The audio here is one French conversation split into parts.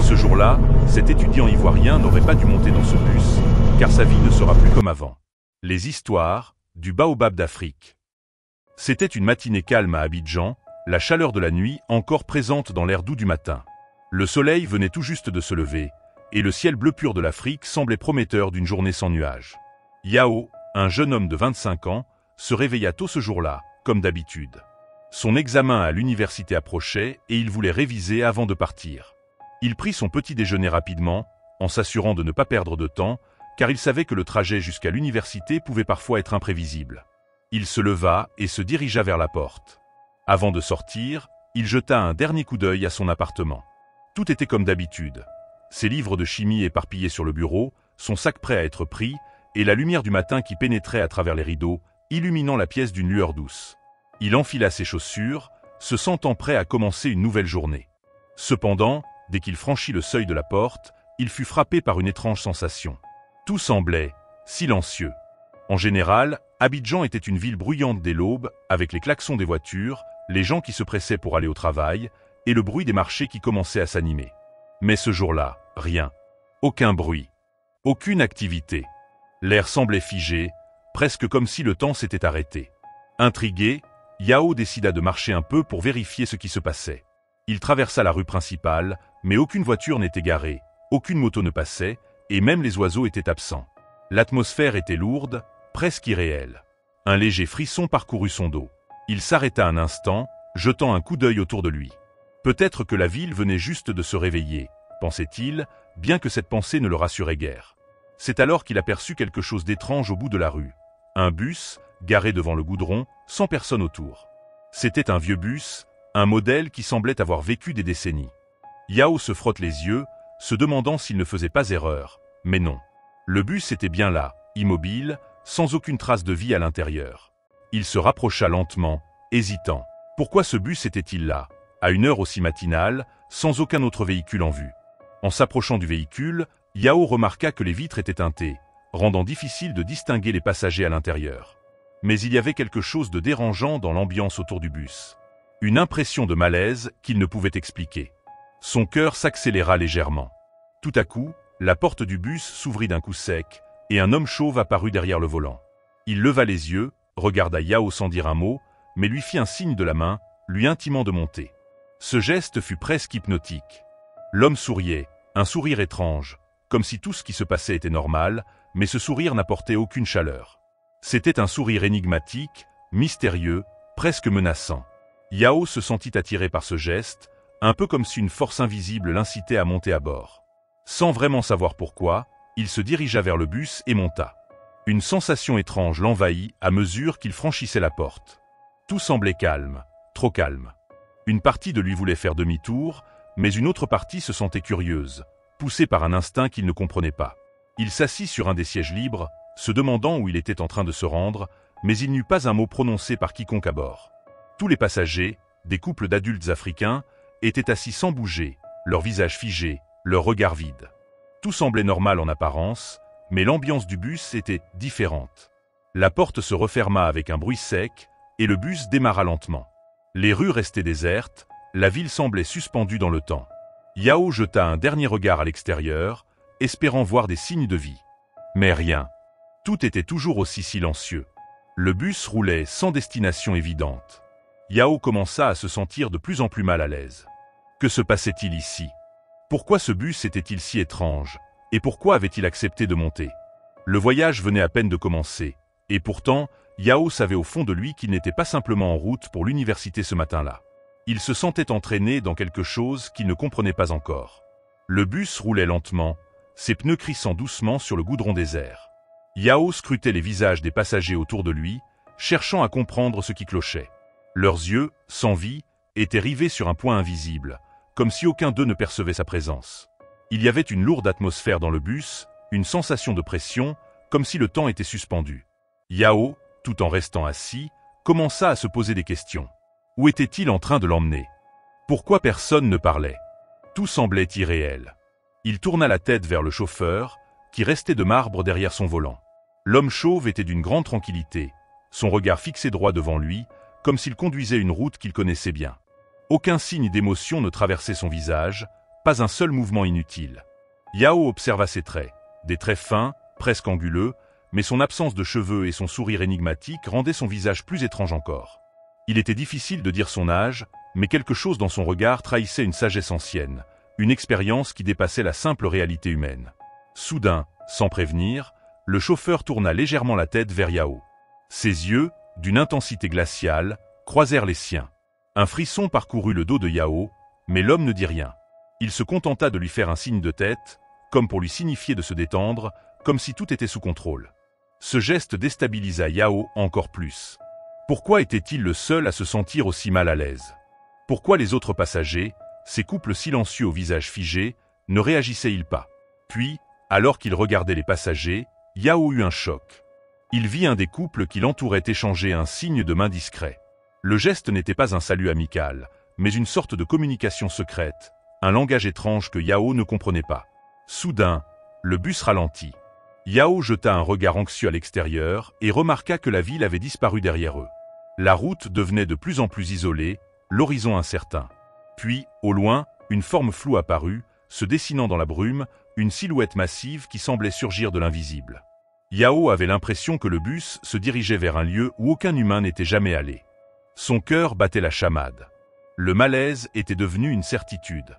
Ce jour-là, cet étudiant ivoirien n'aurait pas dû monter dans ce bus, car sa vie ne sera plus comme avant. Les histoires du baobab d'Afrique. C'était une matinée calme à Abidjan, la chaleur de la nuit encore présente dans l'air doux du matin. Le soleil venait tout juste de se lever, et le ciel bleu pur de l'Afrique semblait prometteur d'une journée sans nuages. Yao, un jeune homme de 25 ans, se réveilla tôt ce jour-là, comme d'habitude. Son examen à l'université approchait et il voulait réviser avant de partir. Il prit son petit déjeuner rapidement, en s'assurant de ne pas perdre de temps, car il savait que le trajet jusqu'à l'université pouvait parfois être imprévisible. Il se leva et se dirigea vers la porte. Avant de sortir, il jeta un dernier coup d'œil à son appartement. Tout était comme d'habitude. Ses livres de chimie éparpillés sur le bureau, son sac prêt à être pris, et la lumière du matin qui pénétrait à travers les rideaux, illuminant la pièce d'une lueur douce. Il enfila ses chaussures, se sentant prêt à commencer une nouvelle journée. Cependant, dès qu'il franchit le seuil de la porte, il fut frappé par une étrange sensation. Tout semblait silencieux. En général, Abidjan était une ville bruyante dès l'aube, avec les klaxons des voitures, les gens qui se pressaient pour aller au travail, et le bruit des marchés qui commençait à s'animer. Mais ce jour-là, rien. Aucun bruit. Aucune activité. L'air semblait figé, presque comme si le temps s'était arrêté. Intrigué, Yao décida de marcher un peu pour vérifier ce qui se passait. Il traversa la rue principale, mais aucune voiture n'était garée, aucune moto ne passait, et même les oiseaux étaient absents. L'atmosphère était lourde, presque irréelle. Un léger frisson parcourut son dos. Il s'arrêta un instant, jetant un coup d'œil autour de lui. Peut-être que la ville venait juste de se réveiller, pensait-il, bien que cette pensée ne le rassurait guère. C'est alors qu'il aperçut quelque chose d'étrange au bout de la rue. Un bus, garé devant le goudron, sans personne autour. C'était un vieux bus, un modèle qui semblait avoir vécu des décennies. Yao se frotte les yeux, se demandant s'il ne faisait pas erreur, mais non. Le bus était bien là, immobile, sans aucune trace de vie à l'intérieur. Il se rapprocha lentement, hésitant. Pourquoi ce bus était-il là, à une heure aussi matinale, sans aucun autre véhicule en vue? En s'approchant du véhicule, Yao remarqua que les vitres étaient teintées, rendant difficile de distinguer les passagers à l'intérieur. Mais il y avait quelque chose de dérangeant dans l'ambiance autour du bus. Une impression de malaise qu'il ne pouvait expliquer. Son cœur s'accéléra légèrement. Tout à coup, la porte du bus s'ouvrit d'un coup sec, et un homme chauve apparut derrière le volant. Il leva les yeux, regarda Yao sans dire un mot, mais lui fit un signe de la main, lui intimant de monter. Ce geste fut presque hypnotique. L'homme souriait, un sourire étrange, comme si tout ce qui se passait était normal, mais ce sourire n'apportait aucune chaleur. C'était un sourire énigmatique, mystérieux, presque menaçant. Yao se sentit attiré par ce geste, un peu comme si une force invisible l'incitait à monter à bord. Sans vraiment savoir pourquoi, il se dirigea vers le bus et monta. Une sensation étrange l'envahit à mesure qu'il franchissait la porte. Tout semblait calme, trop calme. Une partie de lui voulait faire demi-tour, mais une autre partie se sentait curieuse, poussée par un instinct qu'il ne comprenait pas. Il s'assit sur un des sièges libres, se demandant où il était en train de se rendre, mais il n'eut pas un mot prononcé par quiconque à bord. Tous les passagers, des couples d'adultes africains, étaient assis sans bouger, leurs visages figés, leurs regards vides. Tout semblait normal en apparence, mais l'ambiance du bus était différente. La porte se referma avec un bruit sec, et le bus démarra lentement. Les rues restaient désertes, la ville semblait suspendue dans le temps. Yao jeta un dernier regard à l'extérieur, espérant voir des signes de vie. Mais rien. Tout était toujours aussi silencieux. Le bus roulait sans destination évidente. Yao commença à se sentir de plus en plus mal à l'aise. Que se passait-il ici? Pourquoi ce bus était-il si étrange? Et pourquoi avait-il accepté de monter? Le voyage venait à peine de commencer, et pourtant, Yao savait au fond de lui qu'il n'était pas simplement en route pour l'université ce matin-là. Il se sentait entraîné dans quelque chose qu'il ne comprenait pas encore. Le bus roulait lentement, ses pneus crissant doucement sur le goudron désert. Yao scrutait les visages des passagers autour de lui, cherchant à comprendre ce qui clochait. Leurs yeux, sans vie, étaient rivés sur un point invisible, comme si aucun d'eux ne percevait sa présence. Il y avait une lourde atmosphère dans le bus, une sensation de pression, comme si le temps était suspendu. Yao, tout en restant assis, commença à se poser des questions. Où était-il en train de l'emmener? Pourquoi personne ne parlait? Tout semblait irréel. Il tourna la tête vers le chauffeur, qui restait de marbre derrière son volant. L'homme chauve était d'une grande tranquillité, son regard fixé droit devant lui, comme s'il conduisait une route qu'il connaissait bien. Aucun signe d'émotion ne traversait son visage, pas un seul mouvement inutile. Yao observa ses traits, des traits fins, presque anguleux, mais son absence de cheveux et son sourire énigmatique rendaient son visage plus étrange encore. Il était difficile de dire son âge, mais quelque chose dans son regard trahissait une sagesse ancienne, une expérience qui dépassait la simple réalité humaine. Soudain, sans prévenir, le chauffeur tourna légèrement la tête vers Yao. Ses yeux, d'une intensité glaciale, croisèrent les siens. Un frisson parcourut le dos de Yao, mais l'homme ne dit rien. Il se contenta de lui faire un signe de tête, comme pour lui signifier de se détendre, comme si tout était sous contrôle. Ce geste déstabilisa Yao encore plus. Pourquoi était-il le seul à se sentir aussi mal à l'aise? Pourquoi les autres passagers, ces couples silencieux au visage figé, ne réagissaient-ils pas? Puis, alors qu'il regardait les passagers, Yao eut un choc. Il vit un des couples qui l'entourait échanger un signe de main discret. Le geste n'était pas un salut amical, mais une sorte de communication secrète, un langage étrange que Yao ne comprenait pas. Soudain, le bus ralentit. Yao jeta un regard anxieux à l'extérieur et remarqua que la ville avait disparu derrière eux. La route devenait de plus en plus isolée, l'horizon incertain. Puis, au loin, une forme floue apparut, se dessinant dans la brume, une silhouette massive qui semblait surgir de l'invisible. Yao avait l'impression que le bus se dirigeait vers un lieu où aucun humain n'était jamais allé. Son cœur battait la chamade. Le malaise était devenu une certitude.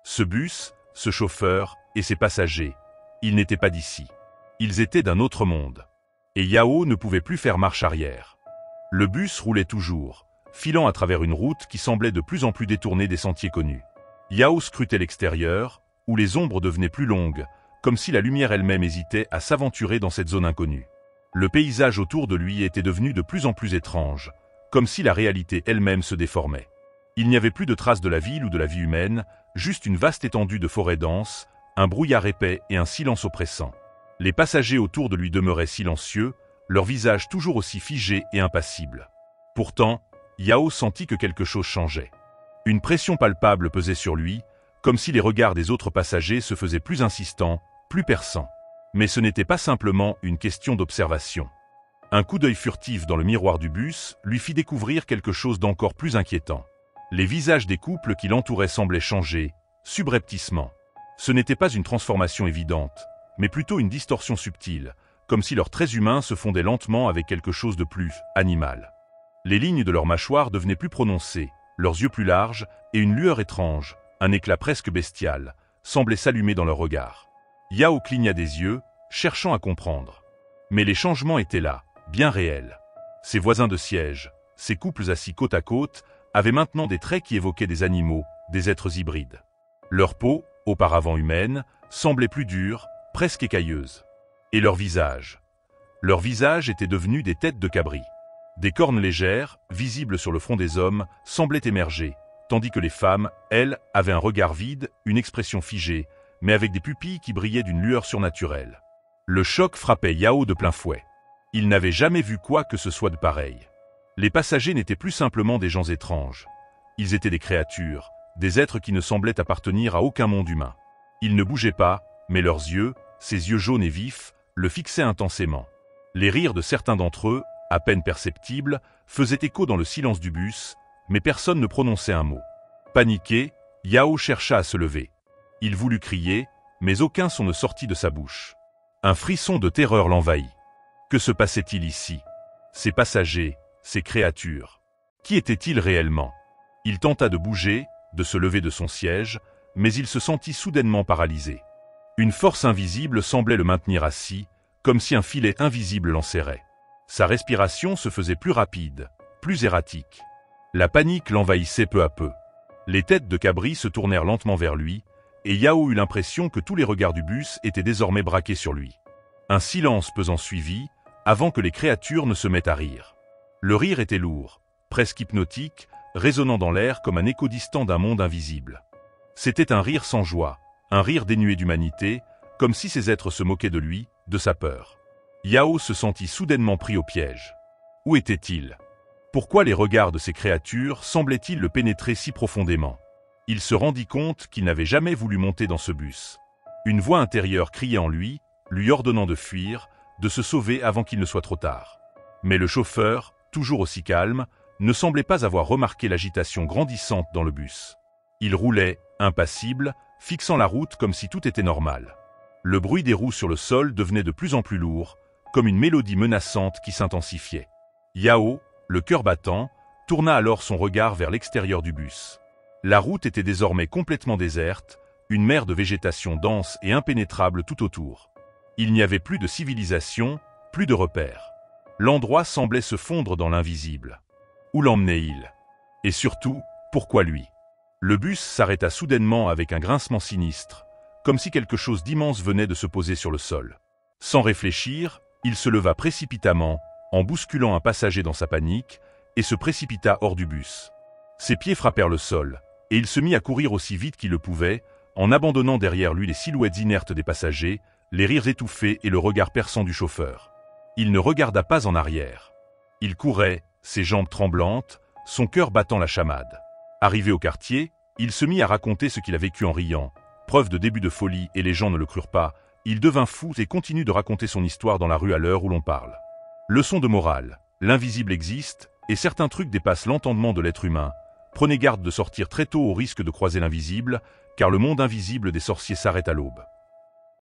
Ce bus, ce chauffeur et ses passagers, ils n'étaient pas d'ici. Ils étaient d'un autre monde. Et Yao ne pouvait plus faire marche arrière. Le bus roulait toujours, filant à travers une route qui semblait de plus en plus détournée des sentiers connus. Yao scrutait l'extérieur, où les ombres devenaient plus longues, comme si la lumière elle-même hésitait à s'aventurer dans cette zone inconnue. Le paysage autour de lui était devenu de plus en plus étrange, comme si la réalité elle-même se déformait. Il n'y avait plus de traces de la ville ou de la vie humaine, juste une vaste étendue de forêt dense, un brouillard épais et un silence oppressant. Les passagers autour de lui demeuraient silencieux, leurs visages toujours aussi figés et impassibles. Pourtant, Yao sentit que quelque chose changeait. Une pression palpable pesait sur lui, comme si les regards des autres passagers se faisaient plus insistants, plus perçants. Mais ce n'était pas simplement une question d'observation. Un coup d'œil furtif dans le miroir du bus lui fit découvrir quelque chose d'encore plus inquiétant. Les visages des couples qui l'entouraient semblaient changer, subrepticement. Ce n'était pas une transformation évidente, mais plutôt une distorsion subtile, comme si leurs traits humains se fondaient lentement avec quelque chose de plus animal. Les lignes de leurs mâchoires devenaient plus prononcées, leurs yeux plus larges, et une lueur étrange, un éclat presque bestial, semblait s'allumer dans leurs regards. Yao cligna des yeux, cherchant à comprendre. Mais les changements étaient là, bien réels. Ses voisins de siège, ces couples assis côte à côte, avaient maintenant des traits qui évoquaient des animaux, des êtres hybrides. Leur peau, auparavant humaine, semblait plus dure, presque écailleuse. Et leurs visages étaient devenus des têtes de cabri. Des cornes légères, visibles sur le front des hommes, semblaient émerger, tandis que les femmes, elles, avaient un regard vide, une expression figée, mais avec des pupilles qui brillaient d'une lueur surnaturelle. Le choc frappait Yao de plein fouet. Il n'avait jamais vu quoi que ce soit de pareil. Les passagers n'étaient plus simplement des gens étranges. Ils étaient des créatures, des êtres qui ne semblaient appartenir à aucun monde humain. Ils ne bougeaient pas, mais leurs yeux, ces yeux jaunes et vifs, le fixaient intensément. Les rires de certains d'entre eux, à peine perceptibles, faisaient écho dans le silence du bus, mais personne ne prononçait un mot. Paniqué, Yao chercha à se lever. Il voulut crier, mais aucun son ne sortit de sa bouche. Un frisson de terreur l'envahit. Que se passait-il ici? Ces passagers, ces créatures. Qui étaient-ils réellement? Il tenta de bouger, de se lever de son siège, mais il se sentit soudainement paralysé. Une force invisible semblait le maintenir assis, comme si un filet invisible l'enserrait. Sa respiration se faisait plus rapide, plus erratique. La panique l'envahissait peu à peu. Les têtes de cabri se tournèrent lentement vers lui, et Yao eut l'impression que tous les regards du bus étaient désormais braqués sur lui. Un silence pesant suivit, avant que les créatures ne se mettent à rire. Le rire était lourd, presque hypnotique, résonnant dans l'air comme un écho distant d'un monde invisible. C'était un rire sans joie, un rire dénué d'humanité, comme si ces êtres se moquaient de lui, de sa peur. Yao se sentit soudainement pris au piège. Où était-il? Pourquoi les regards de ces créatures semblaient-ils le pénétrer si profondément? Il se rendit compte qu'il n'avait jamais voulu monter dans ce bus. Une voix intérieure criait en lui, lui ordonnant de fuir, de se sauver avant qu'il ne soit trop tard. Mais le chauffeur, toujours aussi calme, ne semblait pas avoir remarqué l'agitation grandissante dans le bus. Il roulait, impassible, fixant la route comme si tout était normal. Le bruit des roues sur le sol devenait de plus en plus lourd, comme une mélodie menaçante qui s'intensifiait. Yao, le cœur battant, tourna alors son regard vers l'extérieur du bus. La route était désormais complètement déserte, une mer de végétation dense et impénétrable tout autour. Il n'y avait plus de civilisation, plus de repères. L'endroit semblait se fondre dans l'invisible. Où l'emmenait-il? Et surtout, pourquoi lui? Le bus s'arrêta soudainement avec un grincement sinistre, comme si quelque chose d'immense venait de se poser sur le sol. Sans réfléchir, il se leva précipitamment, en bousculant un passager dans sa panique, et se précipita hors du bus. Ses pieds frappèrent le sol, et il se mit à courir aussi vite qu'il le pouvait, en abandonnant derrière lui les silhouettes inertes des passagers, les rires étouffés et le regard perçant du chauffeur. Il ne regarda pas en arrière. Il courait, ses jambes tremblantes, son cœur battant la chamade. Arrivé au quartier, il se mit à raconter ce qu'il a vécu en riant. Preuve de début de folie et les gens ne le crurent pas, il devint fou et continue de raconter son histoire dans la rue à l'heure où l'on parle. Leçon de morale, l'invisible existe, et certains trucs dépassent l'entendement de l'être humain. Prenez garde de sortir très tôt au risque de croiser l'invisible, car le monde invisible des sorciers s'arrête à l'aube.